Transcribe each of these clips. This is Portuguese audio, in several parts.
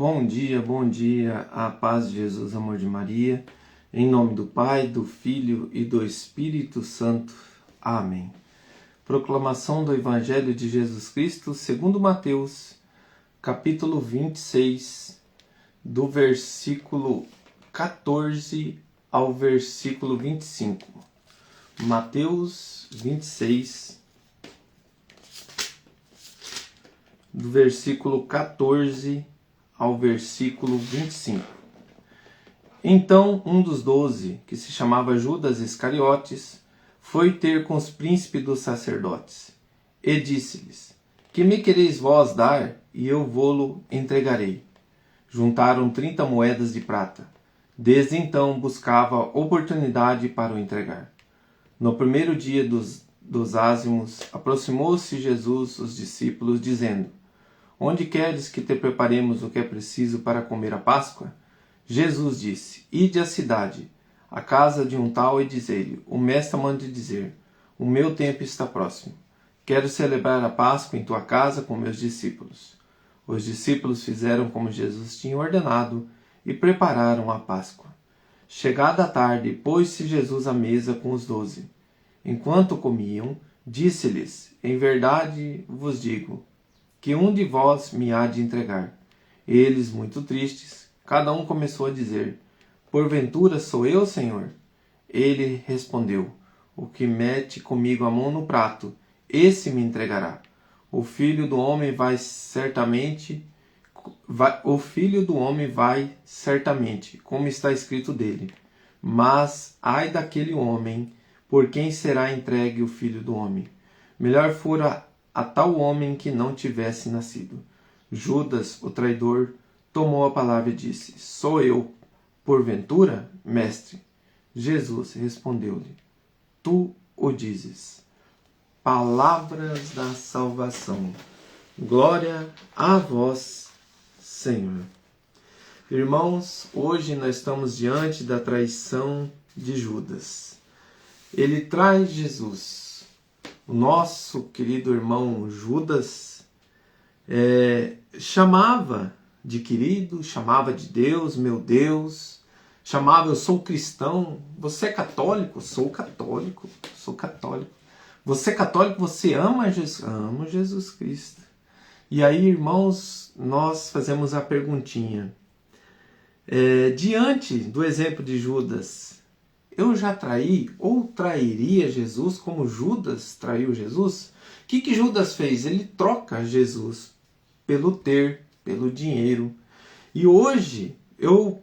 Bom dia, a paz de Jesus, amor de Maria, em nome do Pai, do Filho e do Espírito Santo. Amém. Proclamação do Evangelho de Jesus Cristo segundo Mateus, capítulo 26, do versículo 14 ao versículo 25. Mateus 26, do versículo 14 ao versículo 25. Então um dos 12, que se chamava Judas Iscariotes, foi ter com os príncipes dos sacerdotes, e disse-lhes: Que me quereis vós dar, e eu vô-lo entregarei? Juntaram 30 moedas de prata. Desde então buscava oportunidade para o entregar. No primeiro dia dos ázimos, aproximou-se Jesus os discípulos, dizendo: Onde queres que te preparemos o que é preciso para comer a Páscoa? Jesus disse: Ide à cidade, à casa de um tal, e dizei-lhe: O mestre manda dizer: O meu tempo está próximo. Quero celebrar a Páscoa em tua casa com meus discípulos. Os discípulos fizeram como Jesus tinha ordenado e prepararam a Páscoa. Chegada a tarde, pôs-se Jesus à mesa com os 12. Enquanto comiam, disse-lhes: Em verdade vos digo que um de vós me há de entregar. Eles, muito tristes, cada um começou a dizer: Porventura sou eu, Senhor? Ele respondeu: O que mete comigo a mão no prato, esse me entregará. O Filho do Homem vai certamente, como está escrito dele. Mas ai daquele homem, por quem será entregue o Filho do Homem. Melhor fora a tal homem que não tivesse nascido. Judas, o traidor, tomou a palavra e disse: Sou eu, porventura, mestre? Jesus respondeu-lhe: Tu o dizes. Palavras da salvação. Glória a vós, Senhor. Irmãos, hoje nós estamos diante da traição de Judas. Ele traz Jesus. O nosso querido irmão Judas chamava de querido, chamava de Deus, meu Deus, chamava: eu sou cristão. Você é católico? Sou católico. Você é católico? Você ama Jesus? Amo Jesus Cristo. E aí, irmãos, nós fazemos a perguntinha. Diante do exemplo de Judas, eu já traí ou trairia Jesus como Judas traiu Jesus? O que Judas fez? Ele troca Jesus pelo pelo dinheiro. E hoje, eu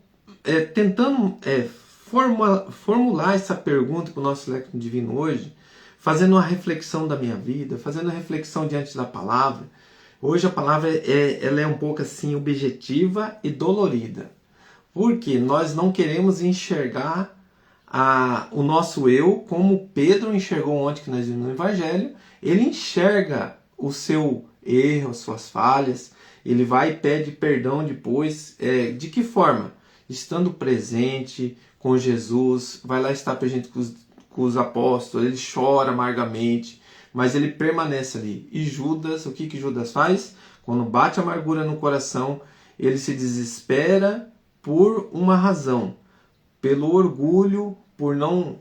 tentando formular essa pergunta para o nosso Lectio Divino hoje, fazendo uma reflexão da minha vida, fazendo uma reflexão diante da palavra. Hoje a palavra ela é um pouco assim objetiva e dolorida. Porque nós não queremos enxergar o nosso eu como Pedro enxergou ontem que nós vimos no Evangelho. Ele enxerga o seu erro, as suas falhas. Ele vai e pede perdão depois. De que forma? Estando presente com Jesus, vai lá estar presente com os apóstolos, ele chora amargamente, mas ele permanece ali. E Judas, o que Judas faz? Quando bate a amargura no coração, ele se desespera por uma razão, pelo orgulho, por não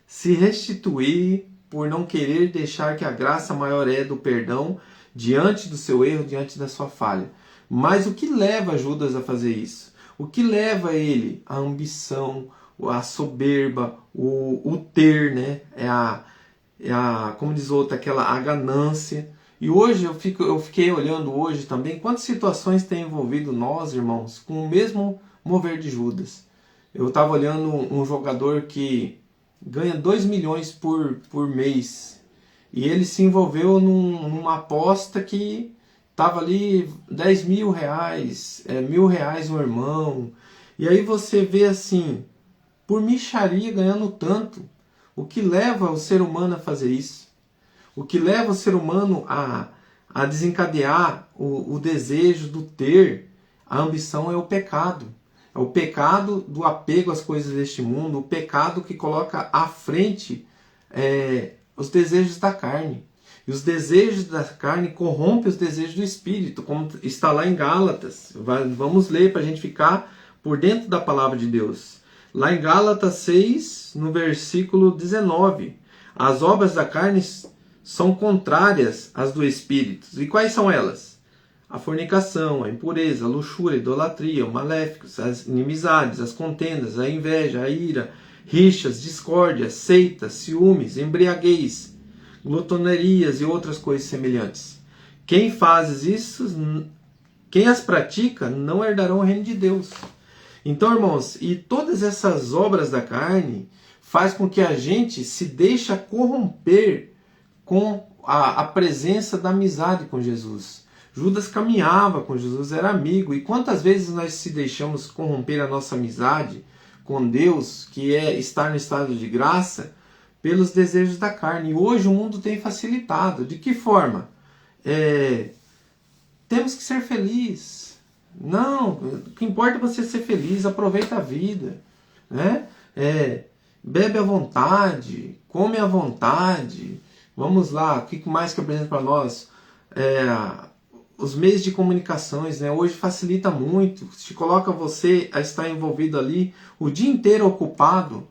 se restituir, por não querer deixar que a graça maior do perdão diante do seu erro, diante da sua falha. Mas o que leva Judas a fazer isso? O que leva ele? A ambição, a soberba, o ter, né? Como diz outra, a ganância. E hoje eu fiquei olhando hoje também quantas situações tem envolvido nós, irmãos, com o mesmo mover de Judas. Eu estava olhando um jogador que ganha 2 milhões por mês. E ele se envolveu numa aposta que estava ali 10 mil reais, R$1.000 um irmão. E aí você vê assim, por mixaria ganhando tanto. O que leva o ser humano a fazer isso? O que leva o ser humano a desencadear o desejo do ter? A ambição é o pecado. É o pecado do apego às coisas deste mundo, o pecado que coloca à frente os desejos da carne. E os desejos da carne corrompem os desejos do Espírito, como está lá em Gálatas. Vamos ler para a gente ficar por dentro da palavra de Deus. Lá em Gálatas 6, no versículo 19. As obras da carne são contrárias às do Espírito. E quais são elas? A fornicação, a impureza, a luxúria, a idolatria, o maléfico, as inimizades, as contendas, a inveja, a ira, rixas, discórdias, seitas, ciúmes, embriaguez, glutonerias e outras coisas semelhantes. Quem faz isso, quem as pratica, não herdarão o reino de Deus. Então, irmãos, e todas essas obras da carne faz com que a gente se deixe corromper com a presença da amizade com Jesus. Judas caminhava com Jesus, era amigo. E quantas vezes nós se deixamos corromper a nossa amizade com Deus, que é estar no estado de graça, pelos desejos da carne. E hoje o mundo tem facilitado. De que forma? Temos que ser felizes. Não, o que importa é você ser feliz, aproveita a vida. Né? Bebe à vontade, come à vontade. Vamos lá, o que mais que apresenta para nós? Os meios de comunicações, né? Hoje facilita muito, te coloca você a estar envolvido ali o dia inteiro ocupado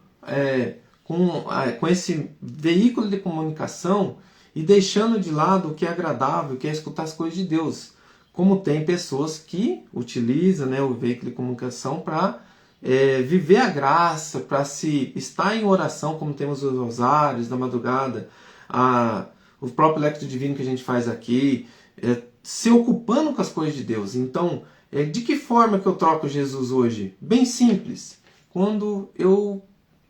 com esse veículo de comunicação e deixando de lado o que é agradável, que é escutar as coisas de Deus. Como tem pessoas que utilizam, né, o veículo de comunicação para viver a graça, para se estar em oração, como temos os rosários da madrugada, o próprio Lectio Divino que a gente faz aqui, se ocupando com as coisas de Deus. Então, de que forma que eu troco Jesus hoje? Bem simples. Quando eu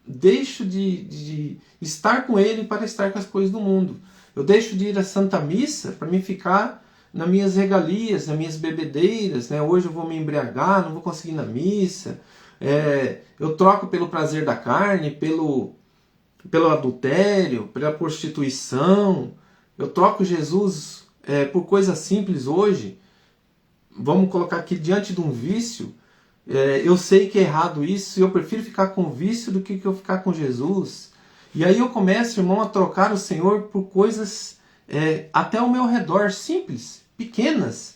deixo de estar com Ele para estar com as coisas do mundo. Eu deixo de ir à Santa Missa para me ficar nas minhas regalias, nas minhas bebedeiras. Né? Hoje eu vou me embriagar, não vou conseguir ir na missa. Eu troco pelo prazer da carne, pelo adultério, pela prostituição. Eu troco Jesus por coisas simples hoje. Vamos colocar aqui diante de um vício. Eu sei que é errado isso e eu prefiro ficar com o vício do que eu ficar com Jesus. E aí eu começo, irmão, a trocar o Senhor por coisas até ao meu redor, simples, pequenas.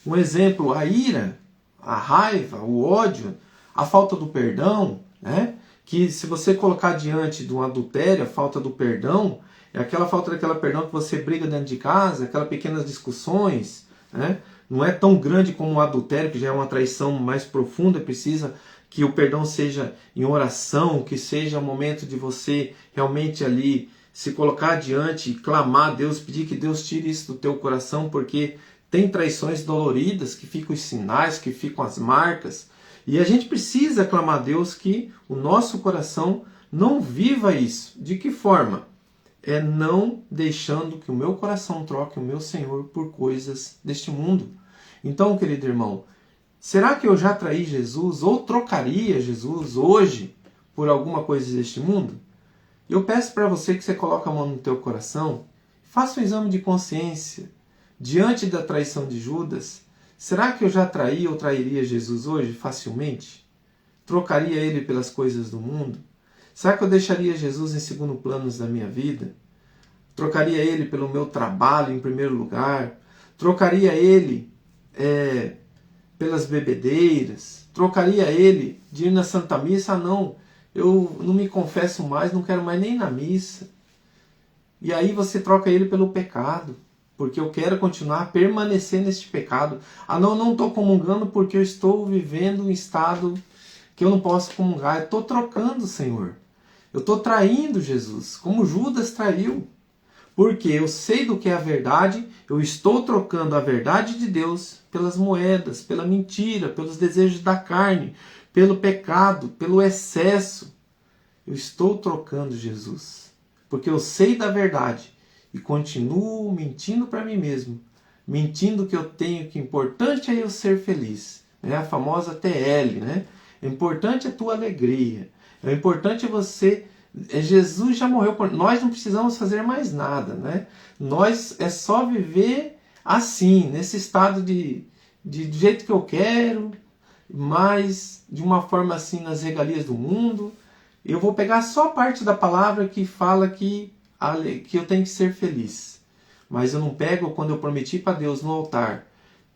Um exemplo, a ira, a raiva, o ódio, a falta do perdão, né? Que se você colocar diante de um adultério, a falta do perdão, é aquela falta daquela perdão que você briga dentro de casa, aquelas pequenas discussões, né? Não é tão grande como o adultério, que já é uma traição mais profunda, precisa que o perdão seja em oração, que seja o momento de você realmente ali se colocar diante e clamar a Deus, pedir que Deus tire isso do teu coração, porque tem traições doloridas, que ficam os sinais, que ficam as marcas, e a gente precisa clamar a Deus que o nosso coração não viva isso. De que forma? Não deixando que o meu coração troque o meu Senhor por coisas deste mundo. Então, querido irmão, será que eu já traí Jesus ou trocaria Jesus hoje por alguma coisa deste mundo? Eu peço para você que você coloque a mão no teu coração, faça um exame de consciência. Diante da traição de Judas, será que eu já traí ou trairia Jesus hoje facilmente? Trocaria ele pelas coisas do mundo? Será que eu deixaria Jesus em segundo plano da minha vida? Trocaria ele pelo meu trabalho em primeiro lugar? Trocaria ele pelas bebedeiras? Trocaria ele de ir na Santa Missa? Não, eu não me confesso mais, não quero mais nem na missa. E aí você troca ele pelo pecado, porque eu quero continuar a permanecer neste pecado. Não estou comungando porque eu estou vivendo um estado que eu não posso comungar. Eu estou trocando o Senhor. Eu estou traindo Jesus, como Judas traiu. Porque eu sei do que é a verdade, eu estou trocando a verdade de Deus pelas moedas, pela mentira, pelos desejos da carne, pelo pecado, pelo excesso. Eu estou trocando Jesus, porque eu sei da verdade e continuo mentindo para mim mesmo, mentindo que eu tenho, que o importante é eu ser feliz, né? A famosa TL, né? O importante é a tua alegria, o importante é você... Jesus já morreu por nós, não precisamos fazer mais nada, né? Nós é só viver assim, nesse estado de do jeito que eu quero, mas de uma forma assim nas regalias do mundo. Eu vou pegar só a parte da palavra que fala que eu tenho que ser feliz. mas eu não pego quando eu prometi para Deus no altar,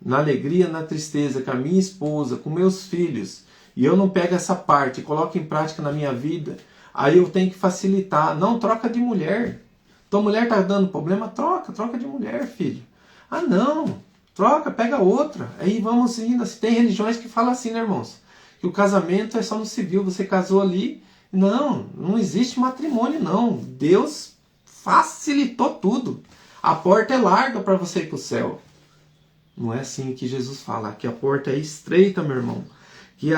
na alegria, na tristeza, com a minha esposa, com meus filhos, e eu não pego essa parte e coloco em prática na minha vida, aí eu tenho que facilitar. Não, troca de mulher. Tua mulher está dando problema? Troca de mulher, filho. Ah, não, troca, pega outra. Aí vamos indo. Tem religiões que falam assim, né, irmãos? Que o casamento é só no civil, você casou ali. Não, não existe matrimônio, não. Deus facilitou tudo. A porta é larga para você ir para o céu. Não é assim que Jesus fala, que a porta é estreita, meu irmão. Que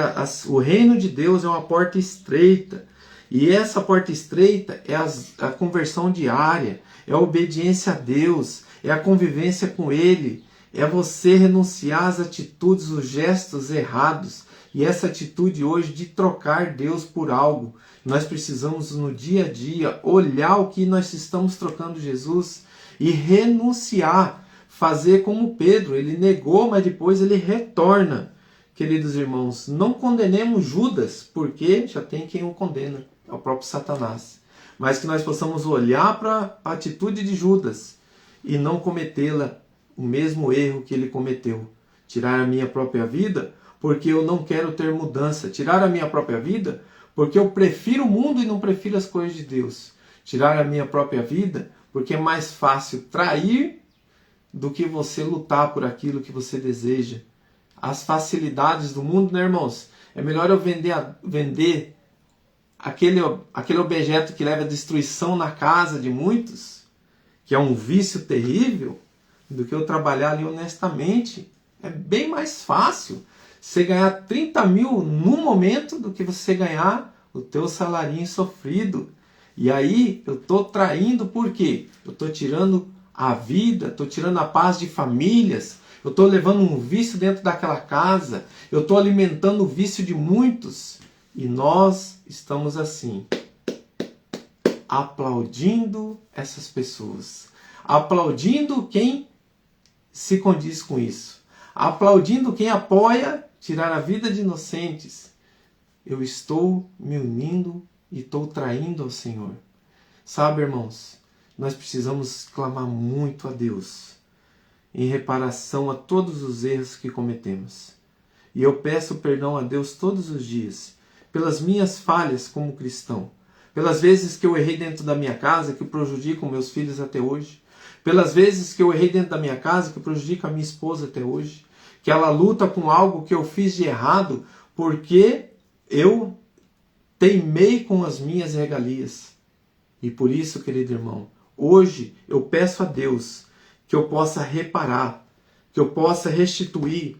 o reino de Deus é uma porta estreita. E essa porta estreita é a conversão diária, é a obediência a Deus, é a convivência com Ele, é você renunciar às atitudes, os gestos errados. E essa atitude hoje de trocar Deus por algo. Nós precisamos no dia a dia olhar o que nós estamos trocando Jesus e renunciar. Fazer como Pedro, ele negou, mas depois ele retorna. Queridos irmãos, não condenemos Judas, porque já tem quem o condena, é o próprio Satanás. Mas que nós possamos olhar para a atitude de Judas e não cometê-la, o mesmo erro que ele cometeu. Tirar a minha própria vida porque eu não quero ter mudança. Tirar a minha própria vida porque eu prefiro o mundo e não prefiro as coisas de Deus. Tirar a minha própria vida porque é mais fácil trair do que você lutar por aquilo que você deseja. As facilidades do mundo, né, irmãos? É melhor eu vender aquele objeto que leva à destruição na casa de muitos, que é um vício terrível, do que eu trabalhar ali honestamente. É bem mais fácil você ganhar 30 mil num momento do que você ganhar o teu salarinho sofrido. E aí eu estou traindo por quê? Eu estou tirando a vida, estou tirando a paz de famílias, eu estou levando um vício dentro daquela casa, eu estou alimentando o vício de muitos. E nós estamos assim, aplaudindo essas pessoas, aplaudindo quem se condiz com isso, aplaudindo quem apoia tirar a vida de inocentes. Eu estou me unindo e estou traindo ao Senhor. Sabe, irmãos, nós precisamos clamar muito a Deus em reparação a todos os erros que cometemos. E eu peço perdão a Deus todos os dias pelas minhas falhas como cristão, pelas vezes que eu errei dentro da minha casa, que prejudico meus filhos até hoje, pelas vezes que eu errei dentro da minha casa, que prejudica a minha esposa até hoje, que ela luta com algo que eu fiz de errado porque eu teimei com as minhas regalias. E por isso, querido irmão, hoje eu peço a Deus que eu possa reparar, que eu possa restituir,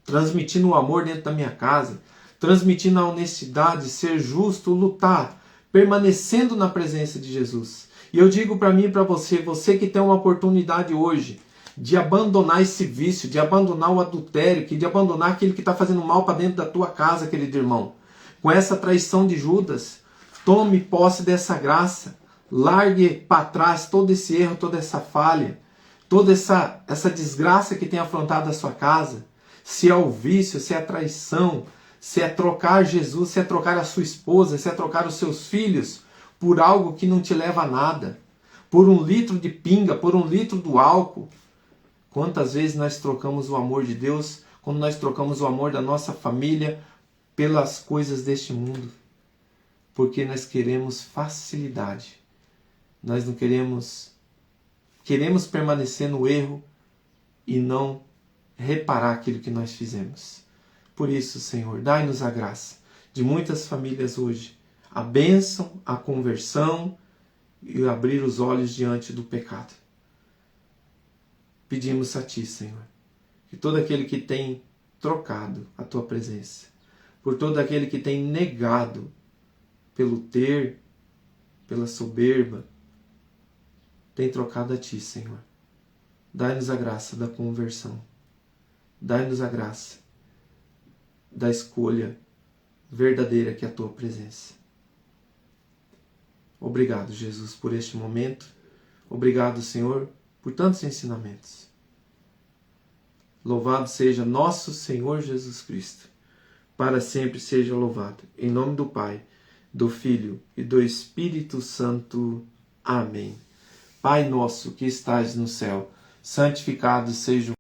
transmitindo o amor dentro da minha casa, transmitindo a honestidade, ser justo, lutar, permanecendo na presença de Jesus. E eu digo para mim e para você, você que tem uma oportunidade hoje de abandonar esse vício, de abandonar o adultério, de abandonar aquilo que está fazendo mal para dentro da tua casa, querido irmão. Com essa traição de Judas, tome posse dessa graça, largue para trás todo esse erro, toda essa falha, toda essa desgraça que tem afrontado a sua casa. Se é o vício, se é a traição, se é trocar Jesus, se é trocar a sua esposa, se é trocar os seus filhos por algo que não te leva a nada, por 1 litro de pinga, por 1 litro do álcool. Quantas vezes nós trocamos o amor de Deus, quando nós trocamos o amor da nossa família pelas coisas deste mundo? Porque nós queremos facilidade. Nós não queremos permanecer no erro e não reparar aquilo que nós fizemos. Por isso, Senhor, dai-nos a graça de muitas famílias hoje, a bênção, a conversão e abrir os olhos diante do pecado. Pedimos a Ti, Senhor, que todo aquele que tem trocado a Tua presença, por todo aquele que tem negado pelo ter, pela soberba, tem trocado a Ti, Senhor. Dai-nos a graça da conversão. Dai-nos a graça da escolha verdadeira que é a Tua presença. Obrigado, Jesus, por este momento. Obrigado, Senhor, por tantos ensinamentos. Louvado seja nosso Senhor Jesus Cristo. Para sempre seja louvado. Em nome do Pai, do Filho e do Espírito Santo. Amém. Pai nosso que estais no céu, santificado seja o